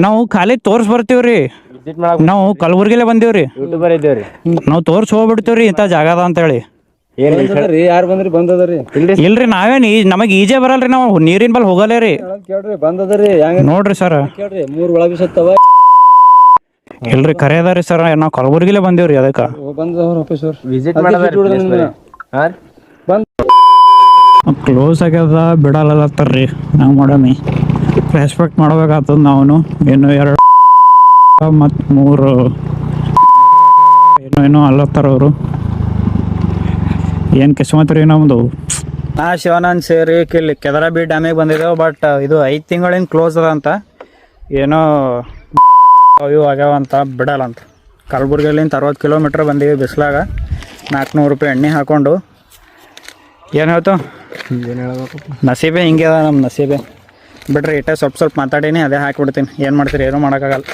ನಾವು ಖಾಲಿ ತೋರ್ಸ್ ಬರ್ತೀವ್ರಿ. ನಾವು ಕಲಬುರ್ಗಿಲೇ ಬಂದೀವ್ರಿ. ಯೂಟ್ಯೂಬರ್ ಇದ್ದೇವ್ರಿ. ನಾವು ತೋರ್ಸ್ ಹೋಗ್ಬಿಡ್ತೀವ್ರಿ ಇಂಥ ಜಾಗದ ಅಂತೇಳಿ. ಯಾರು ಬಂದ್ರಿ ಬಂದದ್ರಿ? ಇಲ್ರಿ ನಾವೇನು ನಮಗೆ ಈಜೆ ಬರಲ್ರಿ, ನಾವು ನೀರಿನ ಬಲ್ ಹೋಗಲೇ ರೀ. ಕೇಳ್ರಿ ಬಂದದ್ರಿ ನೋಡ್ರಿ ಸರ್. ಕೇಳ್ರಿ 3 ಒಳಗೆ ಸತ್ತವ. ಇಲ್ರಿ ಕರೆ ಅದಾರಿ ಸರ್, ನಾವು ಕಲಬುರ್ಗಿಲೇ ಬಂದೀವ್ರಿ. ಅದಕ್ಕೆ ವಿಸಿಟ್ ಕ್ಲೋಸ್ ಆಗ್ಯದ ಬಿಡಲ್ಲತ್ತಾರ್ರಿ. ನಾವು ಮಾಡಮಿ ರೆಸ್ಪೆಕ್ಟ್ ಮಾಡ್ಬೇಕಾಗ್ತದ. ನಾವು ಏನು 2 ಮತ್ತು 3 ಏನೋ ಅಲ್ಲತ್ತಾರ ಅವರು. ಏನು ಕಿಸ್ಮತ್ ರೀ ನಮ್ಮದು. ನಾ ಶಿವಾನಂದ್ ಸೇರಿ ಇಲ್ಲಿ ಕೆದರಾಬಿ ಡ್ಯಾಮಿಗೆ ಬಂದಿದ್ದೇವೆ. ಬಟ್ ಇದು 5 ತಿಂಗಳಿಂದ ಕ್ಲೋಸ್ ಅದ ಅಂತ, ಏನೋ ಇವು ಆಗ್ಯಾವಂತ ಬಿಡಲ್ಲ ಅಂತ. ಕಲಬುರ್ಗಿಲಿಂದ 60 ಕಿಲೋಮೀಟ್ರ್ ಬಂದೀವಿ ಬಿಸ್ಲಾಗ, 400 ರೂಪಾಯಿ ಎಣ್ಣೆ ಹಾಕ್ಕೊಂಡು. ಏನು ಹೇಳ್ತು ನಸೀಬೆ ಹಿಂಗೆ ಅದ ನಮ್ಮ ನಸೀಬೆ. ಬಿಡ್ರಿ ಇಟ್ಟೆ ಸ್ವಲ್ಪ ಮಾತಾಡೀನಿ, ಅದೇ ಹಾಕಿಬಿಡ್ತೀನಿ. ಏನು ಮಾಡ್ತೀರಿ, ಏನೂ ಮಾಡೋಕ್ಕಾಗಲ್ಲ.